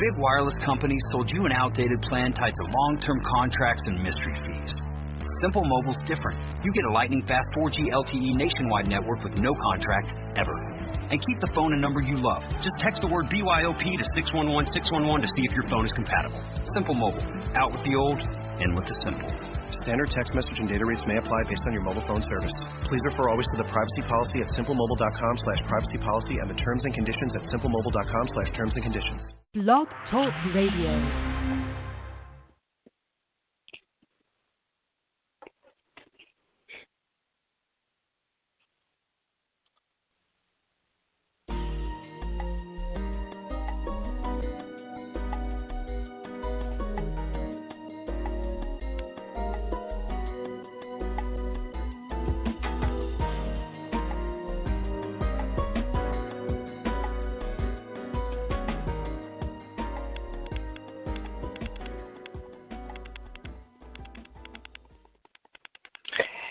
big wireless companies sold you an outdated plan tied to long-term contracts and mystery fees. Simple Mobile's different. You get a lightning-fast 4G LTE nationwide network with no contract, ever. And keep the phone and number you love. Just text the word BYOP to 611-611 to see if your phone is compatible. Simple Mobile. Out with the old, in with the simple. Standard text message and data rates may apply based on your mobile phone service. Please refer always to the privacy policy at simplemobile.com/privacy policy and the terms and conditions at simplemobile.com/terms and conditions. Blog Talk Radio.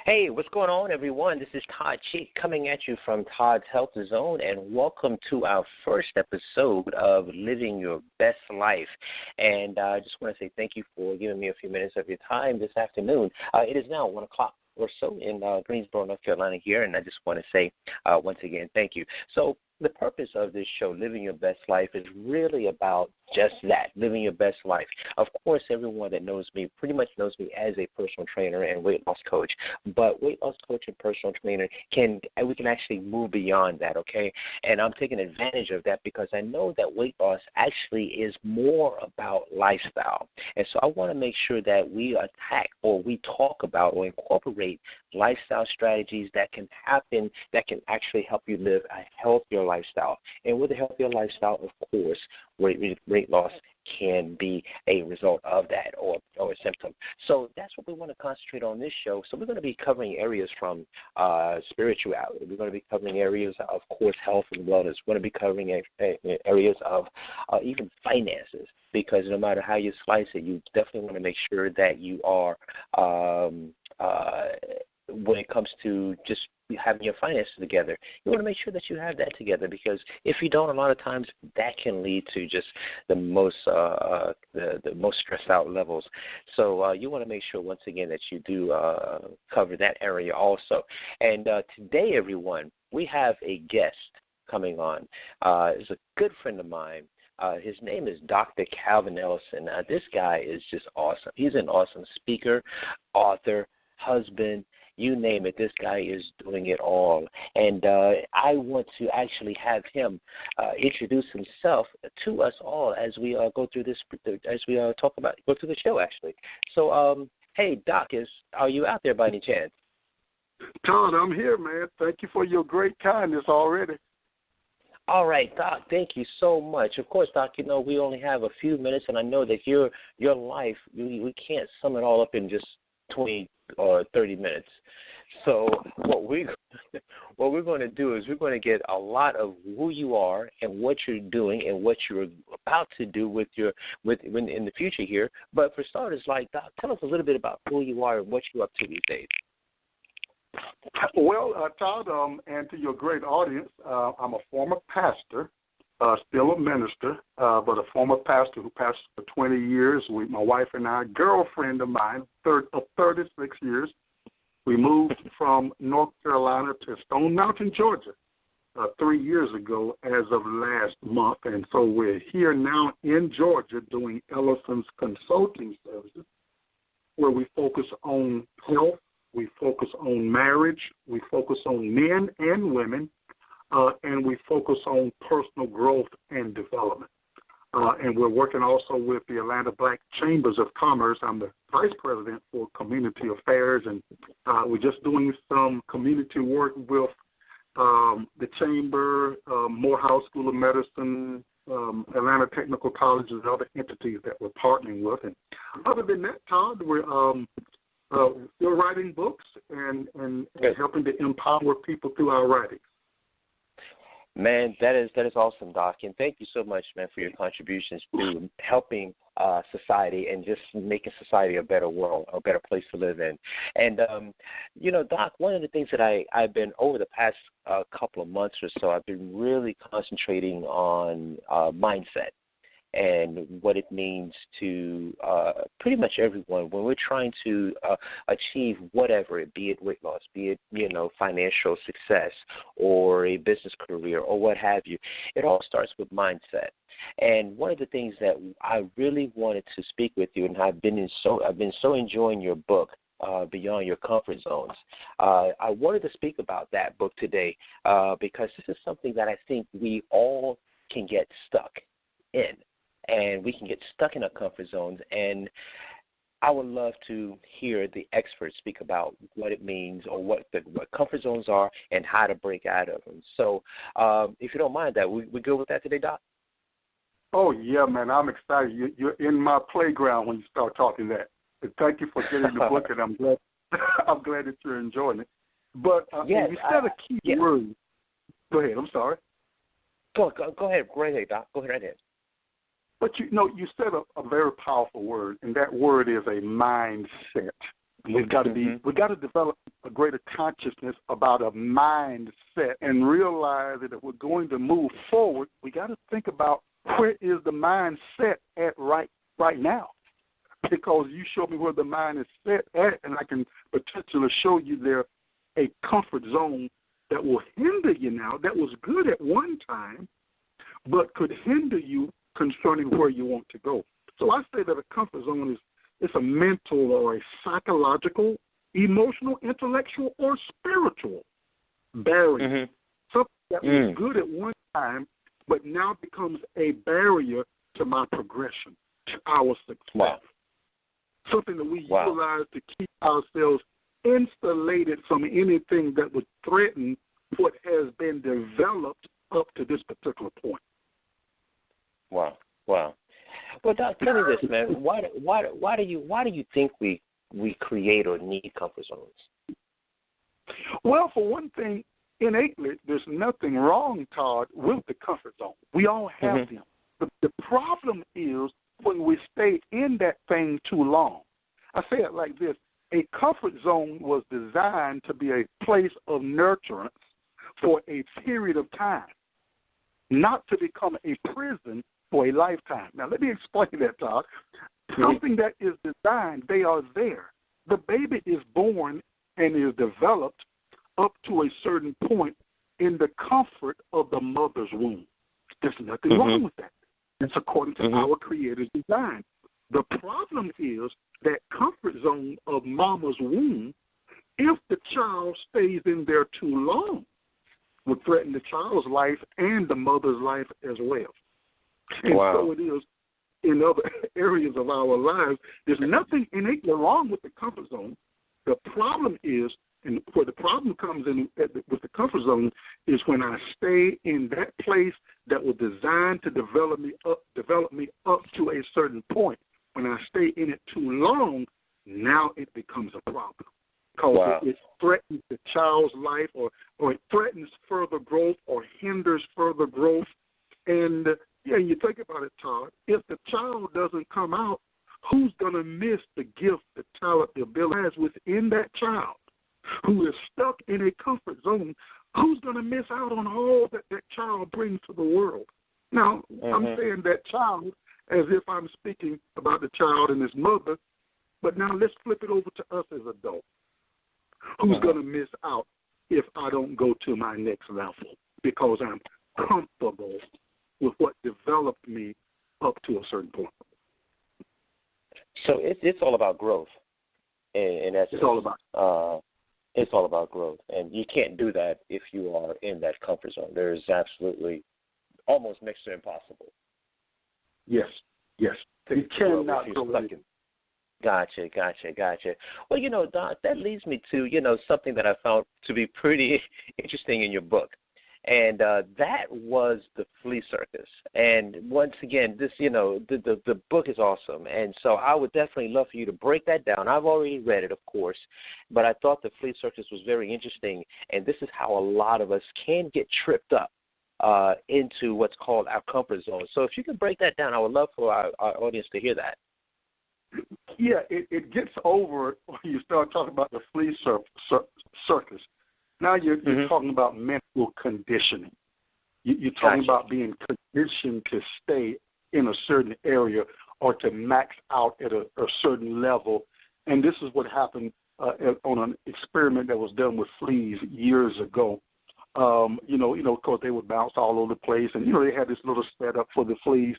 Hey, what's going on, everyone? This is Todd coming at you from Todd's Health Zone, and welcome to our first episode of Living Your Best Life. And I just want to say thank you for giving me a few minutes of your time this afternoon. It is now 1 o'clock or so in Greensboro, North Carolina here, and I just want to say once again thank you. So the purpose of this show, Living Your Best Life, is really about just that, living your best life. Of course, everyone that knows me pretty much knows me as a personal trainer and weight loss coach, but weight loss coach and personal trainer, we can actually move beyond that, okay? And I'm taking advantage of that because I know that weight loss actually is more about lifestyle. And so I want to make sure that we attack or we talk about or incorporate lifestyle strategies that can happen, that can actually help you live a healthier lifestyle. And with a healthier lifestyle, of course, weight loss can be a result of that or a symptom. So that's what we want to concentrate on this show. So we're going to be covering areas from spirituality. We're going to be covering areas of course, health and wellness. We're going to be covering areas of even finances, because no matter how you slice it, you definitely want to make sure that you are, when it comes to just having your finances together, you want to make sure that you have that together, because if you don't, a lot of times that can lead to just the most the most stressed out levels. So you want to make sure once again that you do cover that area also. And today, everyone, we have a guest coming on. Is a good friend of mine. His name is Dr. Calvin Ellison. This guy is just awesome. He's an awesome speaker, author, husband, you name it. This guy is doing it all. And I want to actually have him introduce himself to us all as we go through this, as we go through the show, actually. So, hey, Doc, are you out there by any chance? Todd, I'm here, man. Thank you for your great kindness already. All right, Doc, thank you so much. Of course, Doc, you know, we only have a few minutes, and I know that your life, we can't sum it all up in just 20 or 30 minutes. So what we're going to do is we're going to get a lot of who you are and what you're doing and what you're about to do in the future here. But for starters, Doc, tell us a little bit about who you are and what you're up to these days. Well, Todd, and to your great audience, I'm a former pastor, still a minister, but a former pastor who pastored for 20 years. My wife and I, a girlfriend of mine, of 36 years. We moved from North Carolina to Stone Mountain, Georgia, 3 years ago as of last month. And so we're here now in Georgia doing Ellison's consulting services, where we focus on health, we focus on marriage, we focus on men and women, and we focus on personal growth and development. And we're working also with the Atlanta Black Chambers of Commerce. I'm the vice president for community affairs, and we're just doing some community work with the Chamber, Morehouse School of Medicine, Atlanta Technical Colleges, and other entities that we're partnering with. And other than that, Todd, we're still writing books and helping to empower people through our writings. Man, that is awesome, Doc, and thank you so much, man, for your contributions to helping society and just making society a better world, a better place to live in. And, you know, Doc, one of the things that I've been, over the past couple of months or so, I've been really concentrating on mindset. and what it means to pretty much everyone when we're trying to achieve whatever, be it weight loss, be it, financial success or a business career or what have you. It all starts with mindset. And one of the things that I really wanted to speak with you, and I've been so enjoying your book, Beyond Your Comfort Zones. I wanted to speak about that book today because this is something that I think we all can get stuck in, and we can get stuck in our comfort zones. And I would love to hear the experts speak about what it means or what comfort zones are and how to break out of them. So if you don't mind that, we good with that today, Doc? Oh, yeah, man, I'm excited. You're in my playground when you start talking that. And thank you for getting the book, and I'm glad that you're enjoying it. But yes, you said a key word. Go ahead. I'm sorry. Go ahead. Go ahead, Doc. Go ahead right ahead. But you said a very powerful word, and that word is a mindset. We've got to develop a greater consciousness about a mindset and realize that if we're going to move forward, we got to think about where is the mindset at right now. Because you show me where the mind is set at, and I can potentially show you there a comfort zone that will hinder you now, that was good at one time, but could hinder you concerning where you want to go. So I say that a comfort zone is a mental or a psychological, emotional, intellectual, or spiritual barrier. Something that was good at one time, but now becomes a barrier to my progression, to our success. Wow. Something that we utilize to keep ourselves insulated from anything that would threaten what has been developed up to this particular point. Wow. Well, Doc, tell me this, man. Why do you think we create or need comfort zones? Well, for one thing, innately, there's nothing wrong, Todd, with the comfort zone. We all have them. The problem is when we stay in that thing too long. I say it like this. A comfort zone was designed to be a place of nurturance for a period of time, not to become a prison for a lifetime. Now, let me explain that, Todd. Something that is designed, they are there. The baby is born and is developed up to a certain point in the comfort of the mother's womb. There's nothing wrong with that. It's according to our Creator's design. The problem is that comfort zone of mama's womb, if the child stays in there too long, would threaten the child's life and the mother's life as well. And so it is in other areas of our lives. There's nothing innately wrong with the comfort zone. The problem is, and where the problem comes in with the comfort zone, is when I stay in that place that was designed to develop me up to a certain point. When I stay in it too long, now it becomes a problem because it threatens the child's life, or it threatens further growth or hinders further growth. And you think about it, Todd. If the child doesn't come out, who's going to miss the gift, the talent, the ability within that child? Who is stuck in a comfort zone, who's going to miss out on all that child brings to the world? Now, I'm saying that child as if I'm speaking about the child and his mother, but now let's flip it over to us as adults. Who's going to miss out if I don't go to my next level because I'm comfortable with what developed me up to a certain point? So it's all about growth, and that's it's all about. It's all about growth, and you can't do that if you are in that comfort zone. There is absolutely almost next to impossible. Yes. You cannot go in. Gotcha. Well, Doc, that leads me to, something that I found to be pretty interesting in your book. And that was the flea circus. And once again, this, the book is awesome. And so I would definitely love for you to break that down. I've already read it, of course, but I thought the flea circus was very interesting. And this is how a lot of us can get tripped up into what's called our comfort zone. So if you can break that down, I would love for our audience to hear that. Yeah, it gets over when you start talking about the flea circus. Now you're talking about mental conditioning. You're talking about being conditioned to stay in a certain area or to max out at a certain level. And this is what happened on an experiment that was done with fleas years ago. Of course, they would bounce all over the place, and, they had this little setup for the fleas.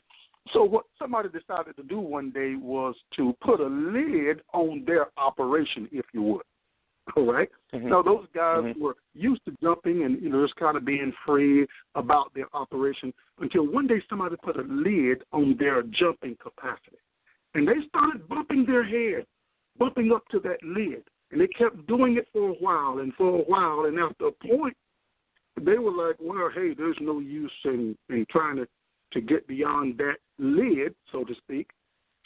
So what somebody decided to do one day was to put a lid on their operation, if you would. All right? Mm-hmm. Now, those guys were used to jumping and, just kind of being free about their operation until one day somebody put a lid on their jumping capacity. And they started bumping their head, bumping up to that lid. And they kept doing it for a while. And after a point, they were like, well, hey, there's no use in trying to get beyond that lid, so to speak.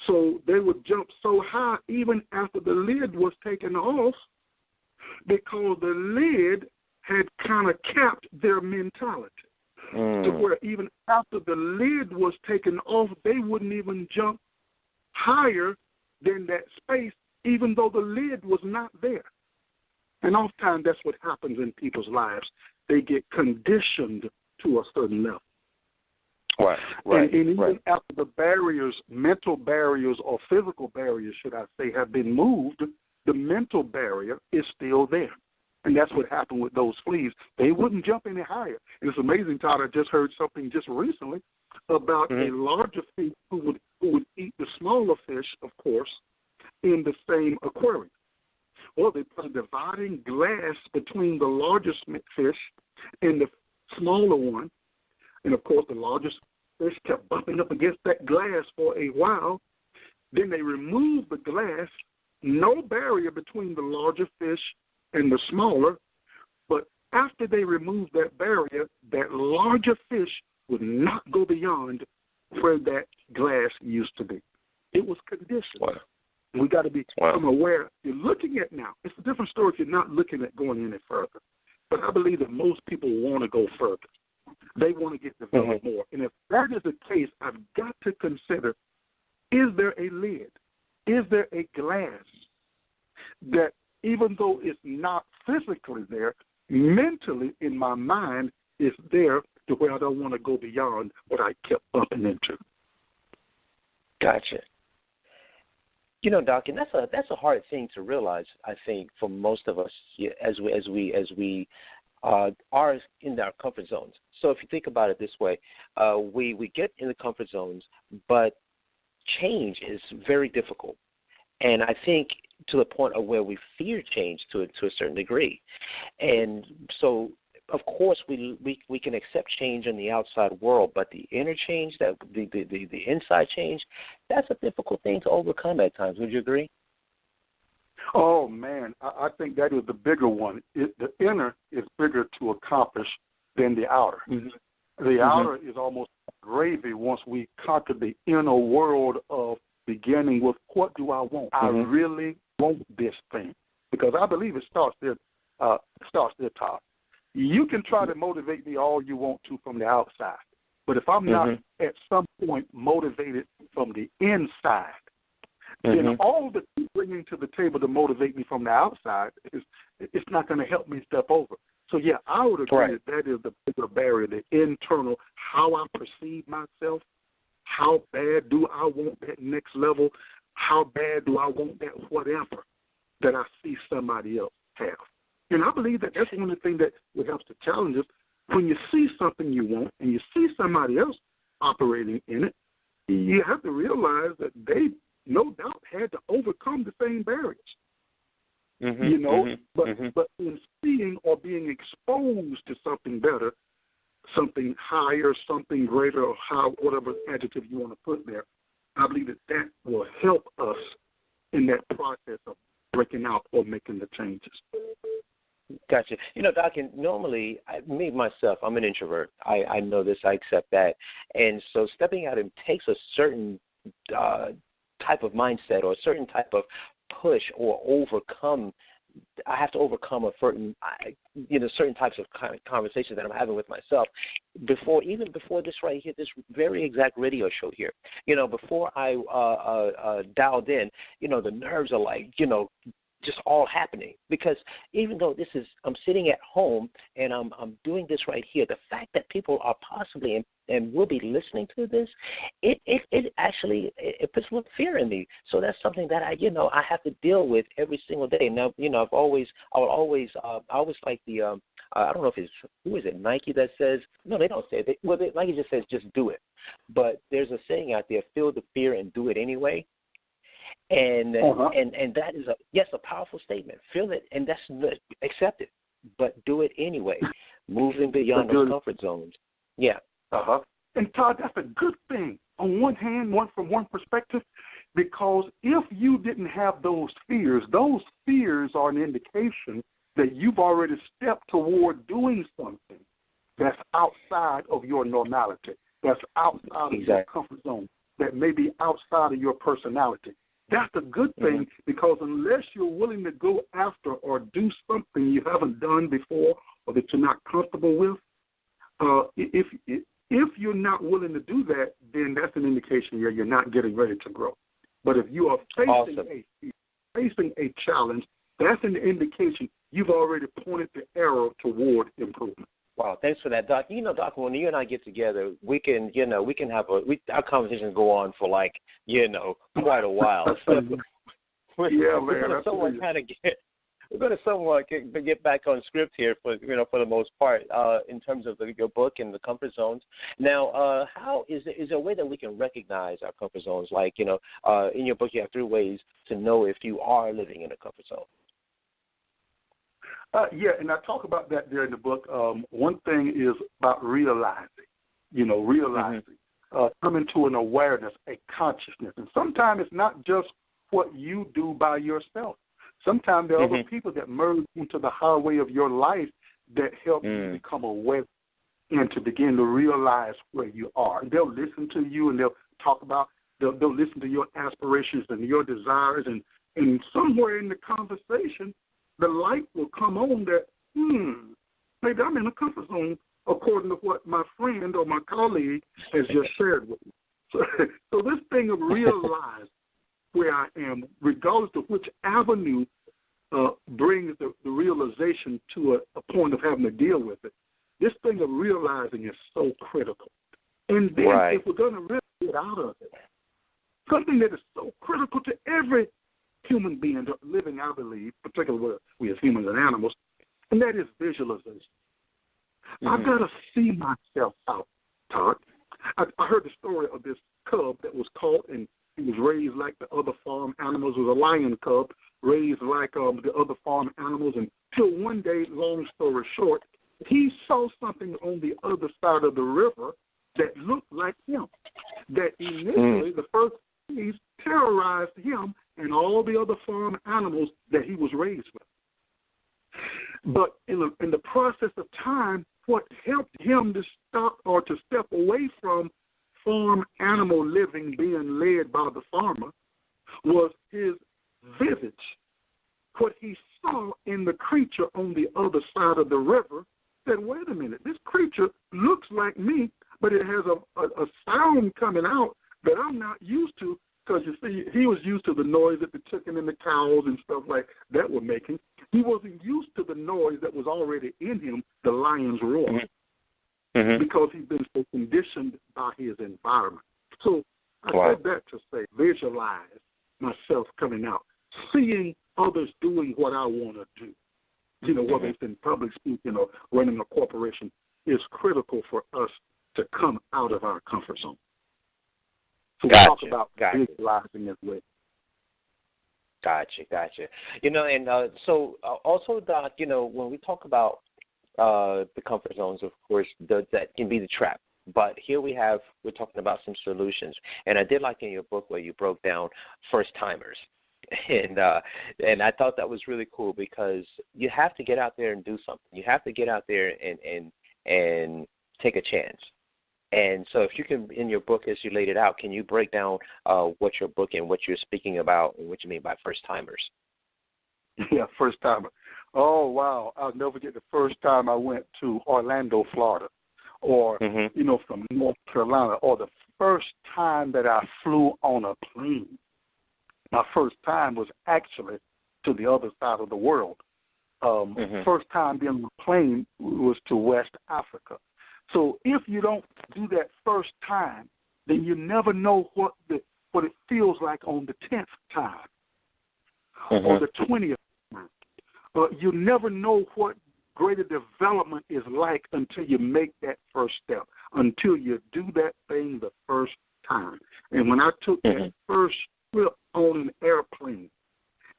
So they would jump so high even after the lid was taken off, because the lid had kind of capped their mentality. To where even after the lid was taken off, they wouldn't even jump higher than that space, even though the lid was not there. And oftentimes that's what happens in people's lives. They get conditioned to a certain level. Right. And even after the barriers, mental barriers or physical barriers, should I say, have been moved, the mental barrier is still there. And that's what happened with those fleas. They wouldn't jump any higher. And it's amazing, Todd, I just heard something just recently about a larger fish who would eat the smaller fish, of course, in the same aquarium. Well, they put a dividing glass between the largest fish and the smaller one. And, of course, the largest fish kept bumping up against that glass for a while. Then they removed the glass, no barrier between the larger fish and the smaller. But after they removed that barrier, that larger fish would not go beyond where that glass used to be. It was conditioned. Wow. We got to become aware. You're looking at now. It's a different story if you're not looking at going any further. But I believe that most people want to go further. They want to get developed more. And if that is the case, I've got to consider, is there a lid? Is there a glass that even though it's not physically there, mentally in my mind is there to where I don't want to go beyond what I kept bumping into? Gotcha. Doc, and that's a hard thing to realize, I think, for most of us as we are in our comfort zones. So if you think about it this way, we get in the comfort zones, but change is very difficult. And I think to the point of where we fear change to a certain degree. And so, of course, we can accept change in the outside world, but the inner change, that the inside change, that's a difficult thing to overcome at times. Would you agree? Oh, man, I think that is the bigger one. The inner is bigger to accomplish than the outer. The outer is almost gravy once we conquer the inner world of beginning with, what do I want? I really want this thing. Because I believe it starts there, Todd. You can try to motivate me all you want to from the outside. But if I'm not at some point motivated from the inside, then all that you're bringing to the table to motivate me from the outside it's not going to help me step over. So, yeah, I would agree that is the bigger barrier, the internal, how I perceive myself, how bad do I want that next level, how bad do I want that whatever that I see somebody else have. And I believe that that's one of the things that would help to challenge us. When you see something you want and you see somebody else operating in it, you have to realize that they no doubt had to overcome the same barriers. But in seeing or being exposed to something better, something higher, something greater, or whatever adjective you want to put there, I believe that will help us in that process of breaking out or making the changes. Gotcha. Doc, and normally, me, myself, I'm an introvert. I know this. I accept that. And so stepping out, it takes a certain type of mindset or a certain type of push or overcome. I have to overcome certain types of conversations that I'm having with myself before this right here, this very exact radio show here. Before I dialed in, the nerves are like, just all happening. Because even though I'm sitting at home and I'm doing this right here, the fact that people are possibly and will be listening to this, it actually puts a little fear in me. So that's something that I have to deal with every single day. Now, I always like the I don't know if it's, who is it, Nike that says, no, they don't say it. Nike just says just do it. But there's a saying out there, feel the fear and do it anyway. And and that is a powerful statement. Feel it, and that's accept it, but do it anyway. Moving beyond those comfort zones. Yeah. And Todd, that's a good thing. On one hand, from one perspective, because if you didn't have those fears are an indication that you've already stepped toward doing something that's outside of your normality, that's outside of your comfort zone, that may be outside of your personality. That's a good thing, because unless you're willing to go after or do something you haven't done before or that you're not comfortable with, if you're not willing to do that, then that's an indication you're not getting ready to grow. But if you are facing a challenge, that's an indication you've already pointed the arrow toward improvement. Wow, thanks for that, Doc. Doc, when you and I get together, we can have our conversations go on for quite a while. So we're going to somewhat get back on script here for the most part in terms of your book and the comfort zones. Now, how is there a way that we can recognize our comfort zones? Like, in your book, you have 3 ways to know if you are living in a comfort zone. And I talk about that there in the book. One thing is about realizing, coming to an awareness, a consciousness. And sometimes it's not just what you do by yourself. Sometimes there are other people that merge into the highway of your life that help you become aware and to begin to realize where you are. And they'll listen to you and they'll listen to your aspirations and your desires. And somewhere in the conversation, the light will come on that, maybe I'm in a comfort zone according to what my friend or my colleague has just shared with me. So this thing of realize where I am, regardless of which avenue brings the realization to a point of having to deal with it, this thing of realizing is so critical. And then if we're going to really get out of it, something that is so critical to every human being living, I believe, particularly we as humans and animals, and that is visualization. I've got to see myself out, Todd. I heard the story of this cub that was caught, and he was raised like the other farm animals. It was a lion cub raised like the other farm animals, until one day, long story short, he saw something on the other side of the river that looked like him, that initially the first piece terrorized him and all the other farm animals that he was raised with. But in the process of time, what helped him to stop or to step away from farm animal living being led by the farmer was his visage. What he saw in the creature on the other side of the river said, wait a minute, this creature looks like me, but it has a sound coming out that I'm not used to. Because, you see, he was used to the noise that the chicken and the cows and stuff like that were making. He wasn't used to the noise that was already in him, the lion's roar, because he's been so conditioned by his environment. So I said that to say, visualize myself coming out, seeing others doing what I want to do. Whether it's in public speaking or running a corporation, is critical for us to come out of our comfort zone. So we talk about visualizing as well. Gotcha. And so also, Doc, when we talk about the comfort zones, of course, that can be the trap. But here we're talking about some solutions. And I did like in your book where you broke down first-timers. And I thought that was really cool because you have to get out there and do something. You have to get out there and take a chance. And so if you can, in your book, as you laid it out, can you break down what your book and what you're speaking about and what you mean by first-timers? Yeah, first-timer. Oh, wow. I'll never forget the first time I went to Orlando, Florida, or, from North Carolina, or the first time that I flew on a plane. My first time was actually to the other side of the world. First time being on the plane was to West Africa. So if you don't do that first time, then you never know what it feels like on the 10th time or the 20th time. You never know what greater development is like until you make that first step, until you do that thing the first time. And when I took that first trip on an airplane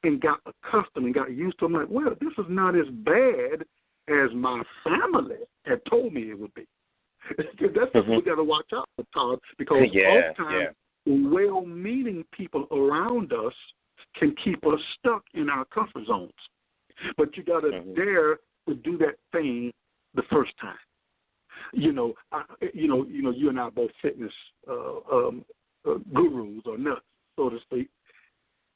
and got accustomed and got used to it, I'm like, well, this is not as bad as my family had told me it would be. That's something we got to watch out for, Todd, because oftentimes well-meaning people around us can keep us stuck in our comfort zones. But you got to dare to do that thing the first time. You and I are both fitness gurus or nuts, so to speak.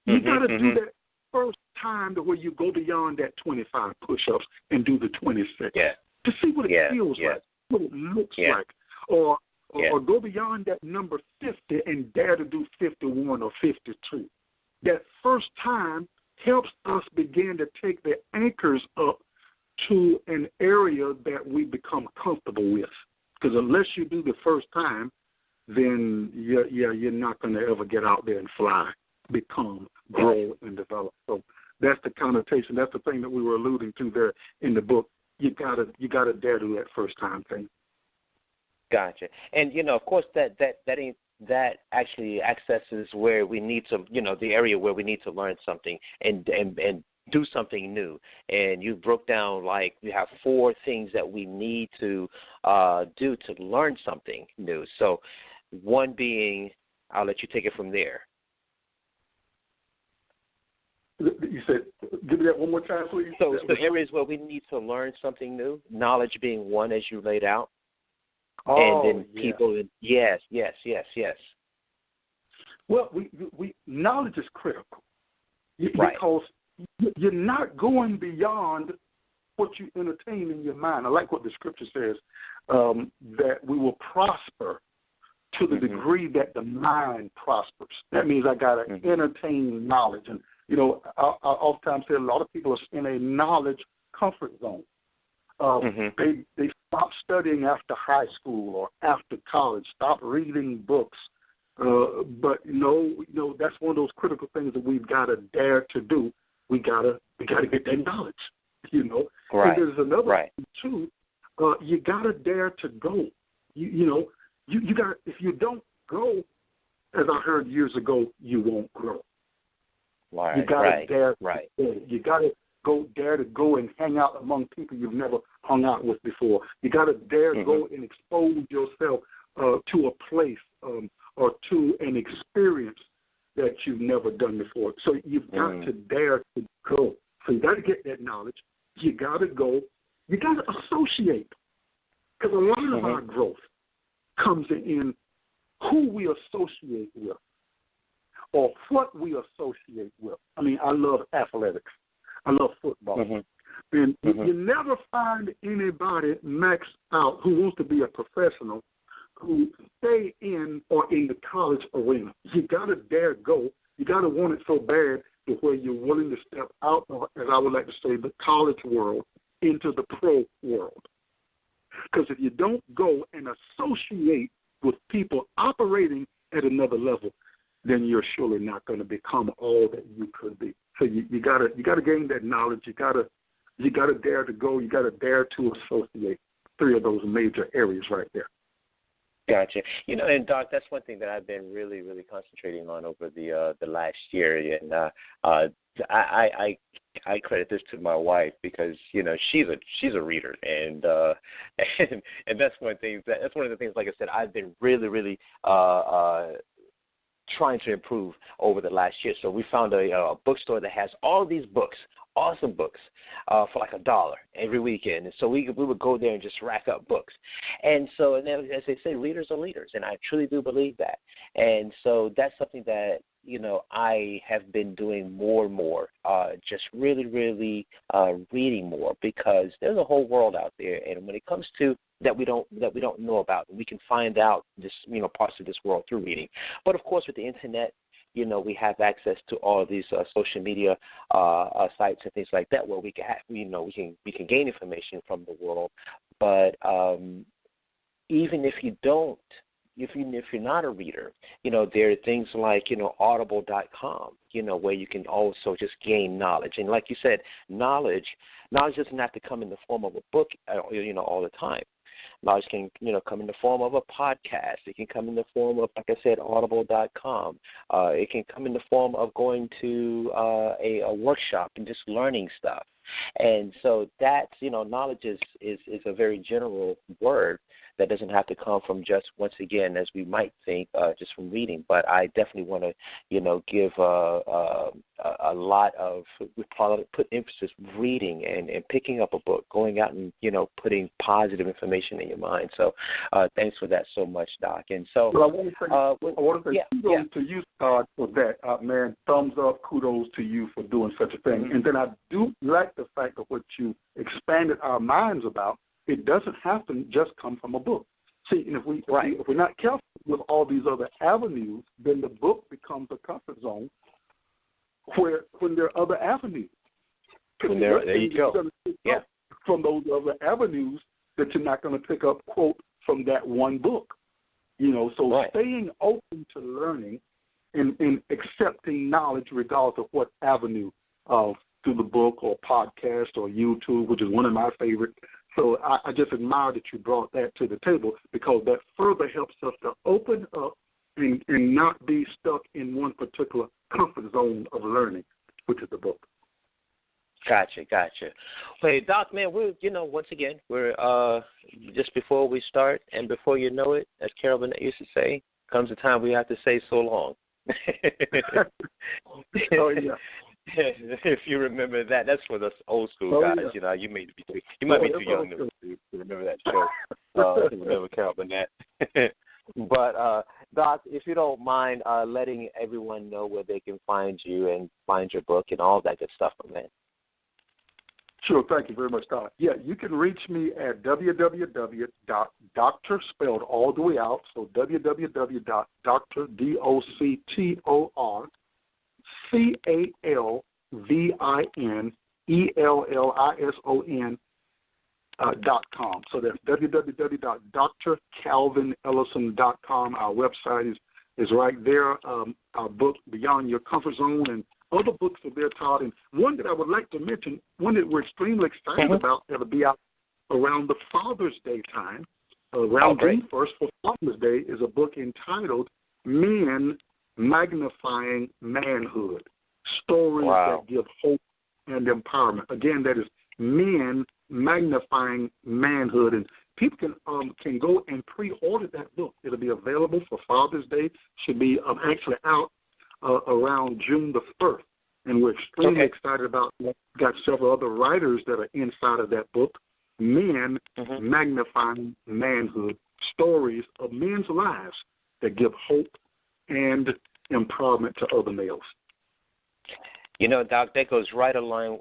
You got to do that first time to where you go beyond that 25 push-ups and do the 26 to see what it feels like, what it looks like, or go beyond that number 50 and dare to do 51 or 52. That first time helps us begin to take the anchors up to an area that we become comfortable with. Because unless you do the first time, then you're not going to ever get out there and fly, become, grow, and develop. So that's the connotation. That's the thing that we were alluding to there in the book. You gotta dare do that first time thing. Gotcha. And of course, that actually accesses where we need to, the area where we need to learn something and do something new. And you broke down, like, we have 4 things that we need to do to learn something new. So one being, I'll let you take it from there. You said, give me that one more time, please. So areas where we need to learn something new, knowledge being one, as you laid out. And then people, yes. Well, we knowledge is critical because you're not going beyond what you entertain in your mind. I like what the scripture says, that we will prosper to the degree that the mind prospers. That means I got to entertain knowledge. And, I oftentimes say a lot of people are in a knowledge comfort zone. They stop studying after high school or after college, stop reading books. But that's one of those critical things that we've got to dare to do. We gotta get that knowledge. Right. And there's another thing too. You gotta dare to go. You got, if you don't go, as I heard years ago, you won't grow. Right. You gotta dare. Right. You gotta dare to go and hang out among people you've never hung out with before. You got to dare go and expose yourself to a place or to an experience that you've never done before. So you've got to dare to go. So you got to get that knowledge. You got to go. You got to associate. Because a lot of our growth comes in who we associate with or what we associate with. I mean, I love athletics. I love football. And you never find anybody maxed out who wants to be a professional who stay in or in the college arena. You got to dare go. You got to want it so bad to where you're willing to step out of, as I would like to say, the college world into the pro world. Because if you don't go and associate with people operating at another level, then you're surely not going to become all that you could be. So you gotta gain that knowledge. You gotta dare to go. You gotta dare to associate. 3 of those major areas right there. Gotcha. And Doc, that's one thing that I've been really, really concentrating on over the last year, and I credit this to my wife because she's a reader, and that's one thing. That's one of the things. Like I said, I've been really, really trying to improve over the last year. So we found a bookstore that has all these books, awesome books, for like $1 every weekend. And so we would go there and just rack up books. And so, and then, as they say, readers are leaders, and I truly do believe that. And so that's something that I have been doing more and more, just really, really reading more, because there's a whole world out there, and when it comes to that we don't know about, we can find out this parts of this world through reading. But of course, with the internet, we have access to all of these social media sites and things like that, where we can have, we can gain information from the world. But even if you don't, if you're not a reader, there are things like, audible.com, where you can also just gain knowledge. And like you said, knowledge doesn't have to come in the form of a book, all the time. Knowledge can, come in the form of a podcast. It can come in the form of, like I said, audible.com. It can come in the form of going to a workshop and just learning stuff. And so that's, knowledge is a very general word that doesn't have to come from just, once again, as we might think, just from reading. But I definitely want to, give a lot of, put emphasis reading and picking up a book, going out and, putting positive information in your mind. So thanks for that so much, Doc. And so I want to say kudos to you, Todd, for that. Man, thumbs up, kudos to you for doing such a thing. Mm-hmm. And then I do like the fact of what you expanded our minds about. It doesn't have to just come from a book. See, and if we're not careful with all these other avenues, then the book becomes a comfort zone when there are other avenues. There you go. Yeah. From those other avenues that you're not going to pick up, quote, from that one book. So staying open to learning and accepting knowledge regardless of what avenue, through the book or podcast or YouTube, which is one of my favorites. So I just admire that you brought that to the table, because that further helps us to open up and not be stuck in one particular comfort zone of learning, which is the book. Gotcha. Hey, Doc, man, we're, once again, we're just before we start, and before you know it, as Carol Burnett used to say, comes a time we have to say so long. Oh, yeah. If you remember that's for the old school guys. Yeah. You might be too young to remember that show. To remember Carol Burnett. But Doc, if you don't mind letting everyone know where they can find you and find your book and all that good stuff, man. Sure, thank you very much, Todd. Yeah, you can reach me at www.doctor, spelled all the way out, so www.doctor, CalvinEllison.com. So that's www.drcalvinellison.com. Our website is right there. Our book, Beyond Your Comfort Zone, and other books are there, Todd. And one that I would like to mention, one that we're extremely excited about, that'll be out around the Father's Day time, around June 1st for Father's Day, is a book entitled Men Magnifying Manhood, Stories that Give Hope and Empowerment. Again, that is Men Magnifying Manhood. And people can go and pre-order that book. It'll be available for Father's Day. Should be actually out around June the 1st. And we're extremely excited about that. We've got several other writers that are inside of that book, Men Magnifying Manhood, Stories of men's lives that give hope and empowerment to other males. Doc, that goes right in line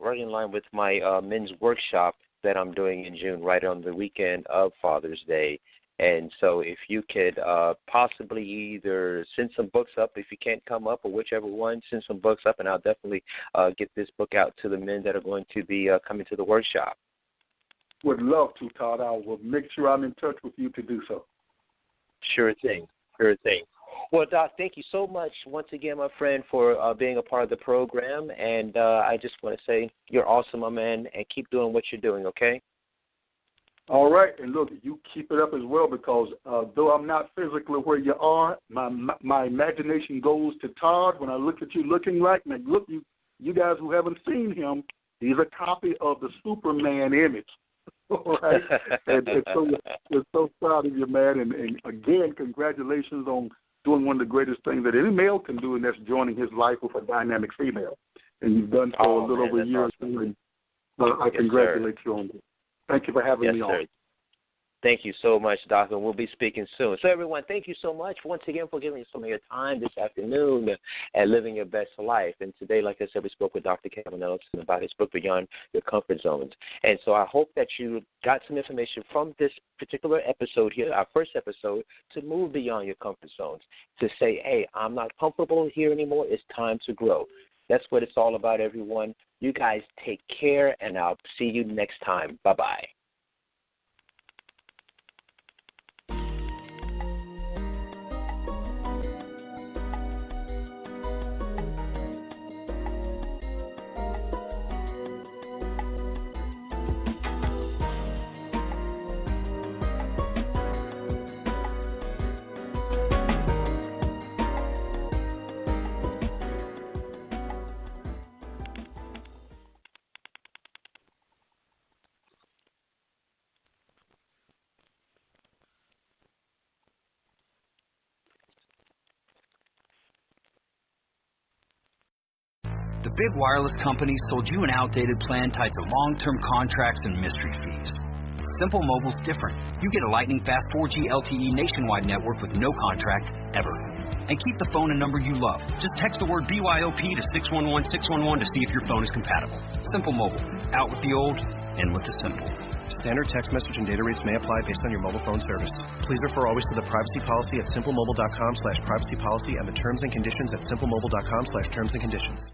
with my men's workshop that I'm doing in June, right on the weekend of Father's Day. And so if you could possibly either send some books up, if you can't come up, or whichever one, send some books up, and I'll definitely get this book out to the men that are going to be coming to the workshop. Would love to, Todd. I will make sure I'm in touch with you to do so. Sure thing. Well, Doc, thank you so much once again, my friend, for being a part of the program. And I just want to say you're awesome, my man, and keep doing what you're doing, okay? All right. And look, you keep it up as well, because though I'm not physically where you are, my imagination goes to Todd when I look at you looking like, and look, you guys who haven't seen him, he's a copy of the Superman image. All right. And so we're so proud of you, man. And again, congratulations on doing one of the greatest things that any male can do, and that's joining his life with a dynamic female. And you've done so a little over a year. Awesome. And I congratulate you on that. Thank you for having me on. Thank you so much, Doctor. We'll be speaking soon. So, everyone, thank you so much once again for giving us some of your time this afternoon at Living Your Best Life. And today, like I said, we spoke with Dr. Kevin Ellison about his book, Beyond Your Comfort Zones. And so I hope that you got some information from this particular episode here, our first episode, to move beyond your comfort zones, to say, hey, I'm not comfortable here anymore. It's time to grow. That's what it's all about, everyone. You guys take care, and I'll see you next time. Bye-bye. The big wireless companies sold you an outdated plan tied to long-term contracts and mystery fees. Simple Mobile's different. You get a lightning-fast 4G LTE nationwide network with no contract, ever. And keep the phone and number you love. Just text the word BYOP to 611-611 to see if your phone is compatible. Simple Mobile. Out with the old, in with the simple. Standard text message and data rates may apply based on your mobile phone service. Please refer always to the privacy policy at simplemobile.com/privacy policy and the terms and conditions at simplemobile.com/terms and conditions.